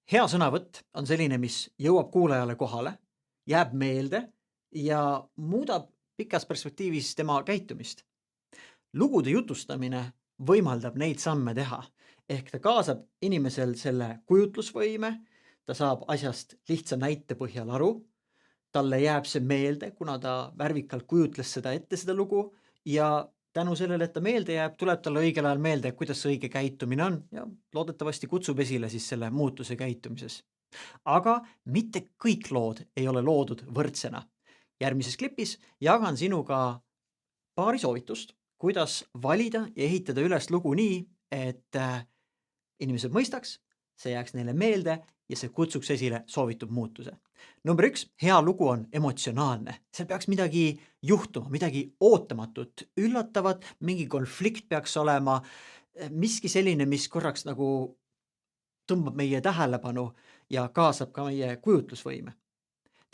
Hea sõnavõtt on selline, mis jõuab kuulajale kohale, jääb meelde ja muudab pikas perspektiivis tema käitumist. Lugude jutustamine võimaldab neid samme teha, ehk ta kaasab inimesel selle kujutlusvõime, ta saab asjast lihtsa näite põhjal aru, talle jääb see meelde, kuna ta värvikalt kujutles seda ette, seda lugu, ja tänu sellele, et ta meelde jääb, tuleb talle õigel ajal meelde, kuidas see õige käitumine on ja loodetavasti kutsub esile siis selle muutuse käitumises. Aga mitte kõik lood ei ole loodud võrdsena. Järgmises klipis jagan sinuga paari soovitust, kuidas valida ja ehitada üles lugu nii, et inimesed mõistaks, see jääks neile meelde ja see kutsuks esile soovitud muutuse. Number 1, hea lugu on emotsionaalne. Seal peaks midagi juhtuma, midagi ootamatut, üllatavat, mingi konflikt peaks olema, miski selline, mis korraks nagu tõmbab meie tähelepanu ja kaasab ka meie kujutlusvõime.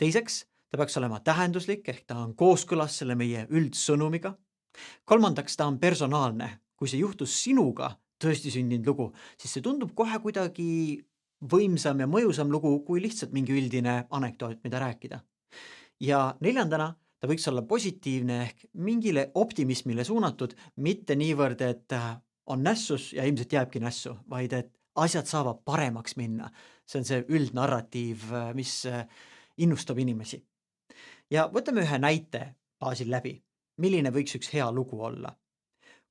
Teiseks, ta peaks olema tähenduslik, ehk ta on kooskõlas selle meie üldsõnumiga. Kolmandaks, ta on personaalne. Kui see juhtus sinuga tõesti sündinud lugu, siis see tundub kohe kuidagi võimsam ja mõjusam lugu kui lihtsalt mingi üldine anekdoot, mida rääkida. Ja neljandana, ta võiks olla positiivne ehk mingile optimismile suunatud, mitte niivõrd, et on nässus ja ilmselt jääbki nässu, vaid et asjad saavad paremaks minna. See on see üldnarratiiv, mis innustab inimesi. Ja võtame ühe näite baasil läbi. Milline võiks üks hea lugu olla?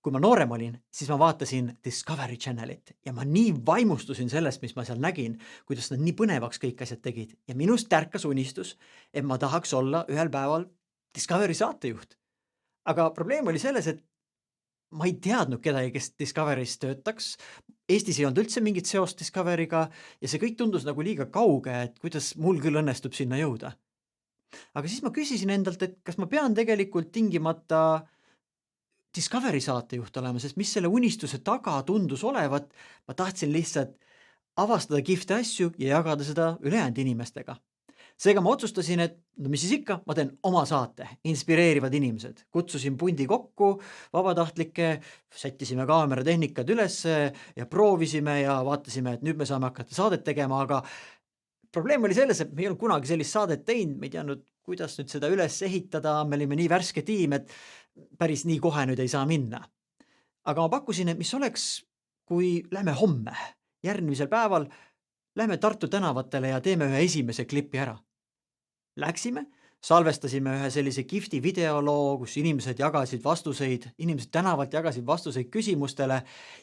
Kui ma noorem olin, siis ma vaatasin Discovery Channelit ja ma nii vaimustusin sellest, mis ma seal nägin, kuidas nad nii põnevaks kõik asjad tegid. Ja minust tärkas unistus, et ma tahaks olla ühel päeval Discovery saatejuht. Aga probleem oli selles, et ma ei teadnud kedagi, kes Discovery's töötaks. Eestis ei olnud üldse mingit seost Discoveryga ja see kõik tundus nagu liiga kauge, et kuidas mul küll õnnestub sinna jõuda. Aga siis ma küsisin endalt, et kas ma pean tegelikult tingimata Discovery saatejuht olema, sest mis selle unistuse taga tundus olevat, ma tahtsin lihtsalt avastada kihvte asju ja jagada seda ülejäänud inimestega. Seega ma otsustasin, et no mis siis ikka, ma teen oma saate, inspireerivad inimesed. Kutsusin pundi kokku, vabatahtlikke, sättisime kaameratehnikad üles ja proovisime ja vaatasime, et nüüd me saame hakata saadet tegema, aga probleem oli selles, et me ei olnud kunagi sellist saadet teinud, me ei teadnud, kuidas nüüd seda üles ehitada, me olime nii värske tiim, et päris nii kohe nüüd ei saa minna. Aga ma pakkusin, et mis oleks, kui lähme homme, järgmisel päeval, lähme Tartu tänavatele ja teeme ühe esimese klipi ära. Läksime, salvestasime ühe sellise kihvti videoloo, kus inimesed jagasid vastuseid, inimesed tänavalt jagasid vastuseid küsimustele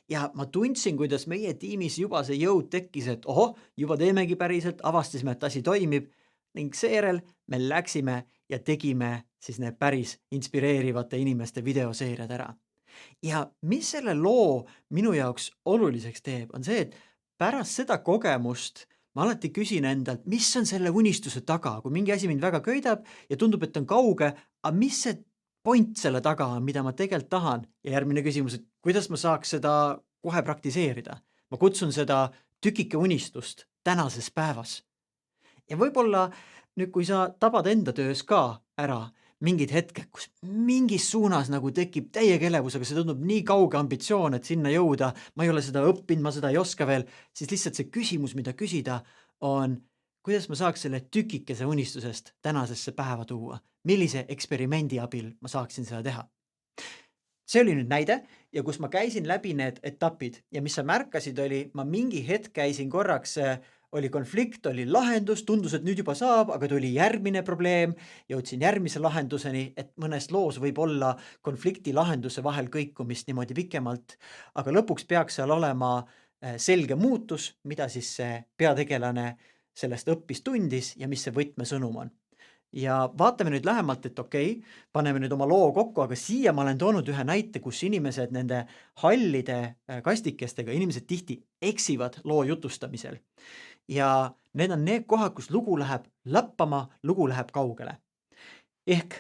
ja ma tundsin, kuidas meie tiimis juba see jõud tekkis, et ohoh, juba teemegi päriselt, avastasime, et asi toimib ning seejärel me läksime ja tegime siis need päris inspireerivate inimeste videoseeriad ära. Ja mis selle loo minu jaoks oluliseks teeb, on see, et pärast seda kogemust ma alati küsin endalt, mis on selle unistuse taga, kui mingi asi mind väga köidab ja tundub, et on kauge, aga mis see point selle taga on, mida ma tegelikult tahan? Ja järgmine küsimus, et kuidas ma saaks seda kohe praktiseerida? Ma kutsun seda tükike unistust tänases päevas. Ja võib-olla nüüd, kui sa tabad enda töös ka ära mingid hetked, kus mingis suunas nagu tekib täiega elevusega, see tundub nii kauge ambitsioon, et sinna jõuda, ma ei ole seda õppinud, ma seda ei oska veel, siis lihtsalt see küsimus, mida küsida on, kuidas ma saaks selle tükikese unistusest tänasesse päeva tuua, millise eksperimendi abil ma saaksin seda teha. See oli nüüd näide ja kus ma käisin läbi need etapid ja mis sa märkasid oli, ma mingi hetk käisin korraks oli konflikt, oli lahendus, tundus, et nüüd juba saab, aga tuli järgmine probleem, jõudsin järgmise lahenduseni, et mõnes loos võib olla konflikti lahenduse vahel kõikumist niimoodi pikemalt, aga lõpuks peaks seal olema selge muutus, mida siis see peategelane sellest õppis tundis ja mis see võtmesõnum on. Ja vaatame nüüd lähemalt, et okei, paneme nüüd oma loo kokku, aga siia ma olen toonud ühe näite, kus inimesed nende hallide kastikestega, inimesed tihti eksivad loo jutustamisel. Ja need on need kohad, kus lugu läheb lappama, lugu läheb kaugele. Ehk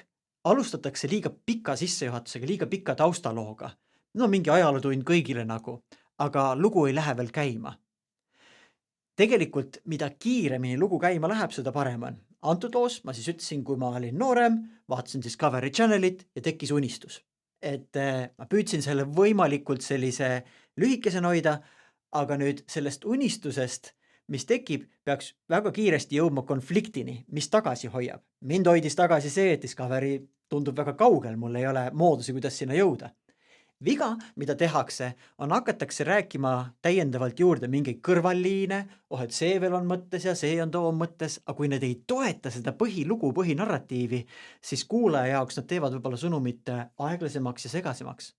alustatakse liiga pika sissejuhatusega, liiga pika taustalooga. No mingi ajalootund kõigile nagu, aga lugu ei lähe veel käima. Tegelikult, mida kiiremini lugu käima läheb, seda parem on. Antud loos ma siis ütlesin, kui ma olin noorem, vaatasin Discovery Channelit ja tekkis unistus. Et ma püüdsin selle võimalikult sellise lühikesena hoida, aga nüüd sellest unistusest mis tekib, peaks väga kiiresti jõudma konfliktini, mis tagasi hoiab. Mind hoidis tagasi see, et Discovery tundub väga kaugel, mul ei ole moodusi, kuidas sinna jõuda. Viga, mida tehakse, on hakatakse rääkima täiendavalt juurde mingeid kõrvalliine, et see veel on mõttes ja see on too mõttes, aga kui need ei toeta seda põhilugu, põhinarratiivi, siis kuulaja jaoks nad teevad võib-olla sõnumit aeglasemaks ja segasemaks.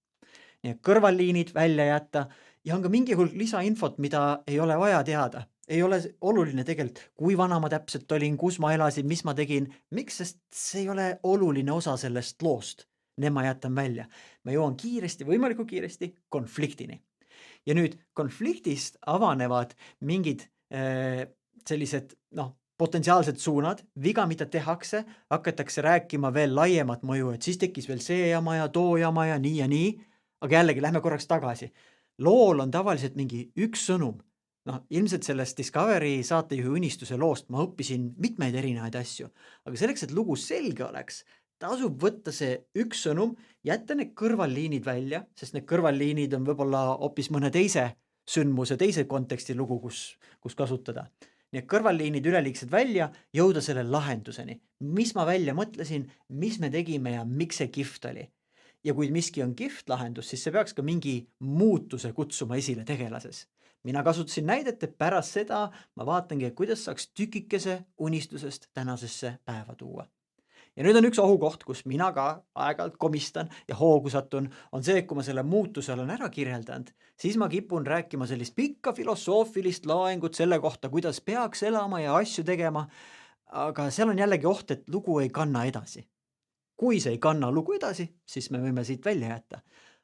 Nii et kõrvalliinid välja jätta ja on ka mingi hulk lisainfot, mida ei ole vaja teada. Ei ole oluline tegelikult, kui vana ma täpselt olin, kus ma elasin, mis ma tegin, miks, sest see ei ole oluline osa sellest loost. Need ma jätan välja. Ma jõuan kiiresti, võimalikult kiiresti konfliktini. Ja nüüd konfliktist avanevad mingid sellised potentsiaalsed suunad, viga, mida tehakse, hakatakse rääkima veel laiemat mõju, et siis tekkis veel see jama ja too jama ja nii, aga jällegi lähme korraks tagasi. Lool on tavaliselt mingi üks sõnum. Ilmselt sellest Discovery saatejuhi unistuse loost ma õppisin mitmeid erinevaid asju, aga selleks, et lugu selge oleks, tasub võtta see üks sõnum, jätta need kõrvalliinid välja, sest need kõrvalliinid on võib-olla hoopis mõne teise sündmuse, teise konteksti lugu, kus kasutada. Need kõrvalliinid üleliigsed välja, jõuda selle lahenduseni. Mis ma välja mõtlesin, mis me tegime ja miks see kihvt oli. Ja kui miski on kihvt lahendus, siis see peaks ka mingi muutuse kutsuma esile tegelases. Mina kasutasin näidet, et pärast seda ma vaatangi, kuidas saaks tükikese unistusest tänasesse päeva tuua. Ja nüüd on üks ohukoht, kus mina ka aeg-ajalt komistan ja hoogu satun, on see, et kui ma selle muutuse olen ära kirjeldanud, siis ma kipun rääkima sellist pikka filosoofilist laengut selle kohta, kuidas peaks elama ja asju tegema, aga seal on jällegi oht, et lugu ei kanna edasi. Kui see ei kanna lugu edasi, siis me võime siit välja jätta.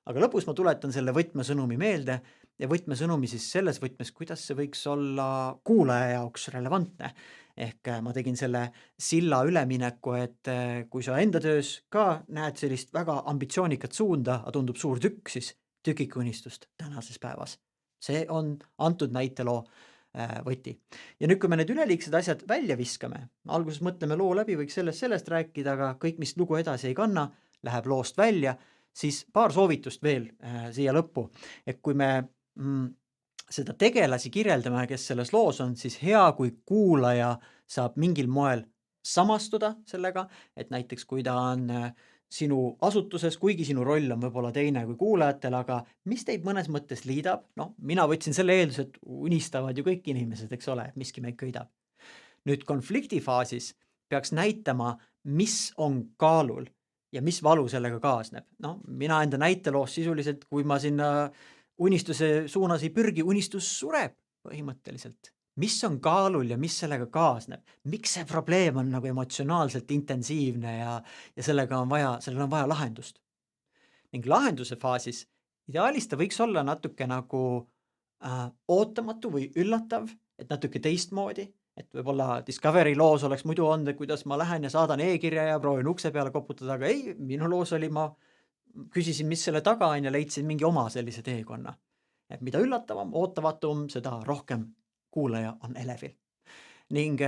Aga lõpus ma tuletan selle võtmesõnumi meelde ja võtmesõnumi siis selles võtmes, kuidas see võiks olla kuulaja jaoks relevantne. Ehk ma tegin selle silla ülemineku, et kui sa enda töös ka näed sellist väga ambitsioonikat suunda, aga tundub suur tükk, siis tükikunistust tänases päevas. See on antud näiteloo võti. Ja nüüd, kui me need üleliigsed asjad välja viskame, alguses mõtleme loo läbi, võiks sellest rääkida, aga kõik, mis lugu edasi ei kanna, läheb loost välja, siis paar soovitust veel siia lõppu. Et kui me seda tegelasi kirjeldame, kes selles loos on, siis hea, kui kuulaja saab mingil moel samastuda sellega, et näiteks kui ta on sinu asutuses, kuigi sinu roll on võib-olla teine kui kuulajatel, aga mis teid mõnes mõttes liidab? Mina võtsin selle eeldus, et unistavad ju kõik inimesed, eks ole, miski meid köidab. Nüüd konfliktifaasis peaks näitama, mis on kaalul ja mis valu sellega kaasneb. Mina enda näiteloos sisuliselt, kui ma sinna unistuse suunas ei pürgi, unistus sureb põhimõtteliselt. Mis on kaalul ja mis sellega kaasneb? Miks see probleem on nagu emotsionaalselt intensiivne ja sellega on vaja lahendust? Ning lahenduse faasis ideaalis ta võiks olla natuke nagu ootamatu või üllatav, et natuke teistmoodi, et võib-olla Discovery loos oleks muidu olnud, kuidas ma lähen ja saadan e-kirja ja proovin ukse peale koputada, aga ei, minu loos oli ma küsisin, mis selle taga on ja leidsin mingi oma sellise teekonna. Et mida üllatavam, ootavatum, seda rohkem kuulaja on elevil. Ning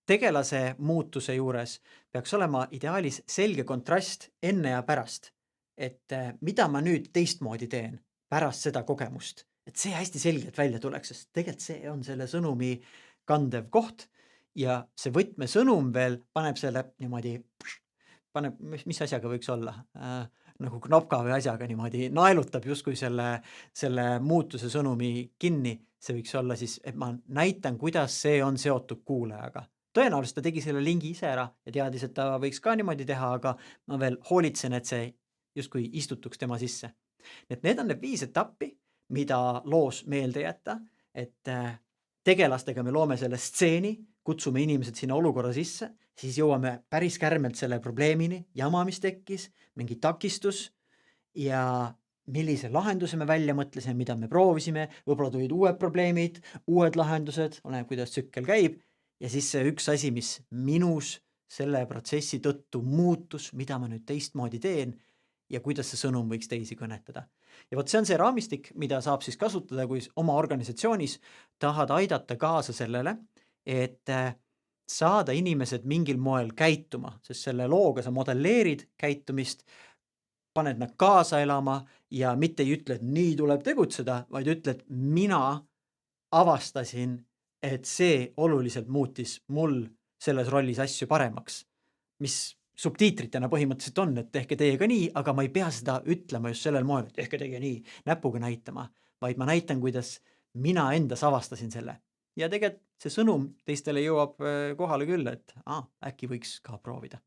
tegelase muutuse juures peaks olema ideaalis selge kontrast enne ja pärast. Et mida ma nüüd teistmoodi teen pärast seda kogemust. Et see hästi selgelt välja tuleks, sest tegelikult see on selle sõnumi kandev koht ja see võtmesõnum veel paneb selle niimoodi, mis asjaga võiks olla, nagu knopka või asjaga niimoodi naelutab justkui selle muutuse sõnumi kinni. See võiks olla siis, et ma näitan, kuidas see on seotud kuulajaga. Tõenäoliselt ta tegi selle lingi ise ära ja teadis, et ta võiks ka niimoodi teha, aga ma veel hoolitsen, et see justkui istutuks tema sisse. Et need on need 5 etappi, mida loos meelde jätta, et tegelastega me loome selle stseeni, kutsume inimesed sinna olukorra sisse, siis jõuame päris kärmelt selle probleemini, jama, mis tekkis, mingi takistus ja millise lahenduse me välja mõtlesime, mida me proovisime, võib-olla tulid uued probleemid, uued lahendused, oleneb, kuidas tsükkel käib ja siis see üks asi, mis minus selle protsessi tõttu muutus, mida ma nüüd teistmoodi teen ja kuidas see sõnum võiks teisi kõnetada. Ja see on see raamistik, mida saab siis kasutada, kui oma organisatsioonis tahad aidata kaasa sellele, et saada inimesed mingil moel käituma, sest selle looga sa modelleerid käitumist, paned nad kaasa elama ja mitte ei ütle, et nii tuleb tegutseda, vaid ütled, mina avastasin et see oluliselt muutis mul selles rollis asju paremaks, mis subtiitritena põhimõtteliselt on, et tehke teie ka nii, aga ma ei pea seda ütlema just sellel moel, et tehke teie nii, näpuga näitama, vaid ma näitan, kuidas mina endas avastasin selle. Ja tegelikult see sõnum teistele jõuab kohale küll, et äkki võiks ka proovida.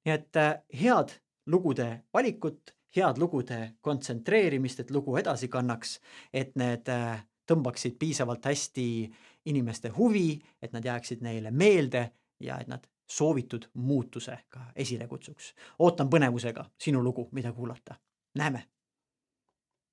Nii et head lugude valikut, head lugude kontsentreerimist, et lugu edasi kannaks, et need tõmbaksid piisavalt hästi inimeste huvi, et nad jääksid neile meelde ja et nad soovitud muutuse ka esile kutsuks. Ootan põnevusega sinu lugu, mida kuulata. Näeme!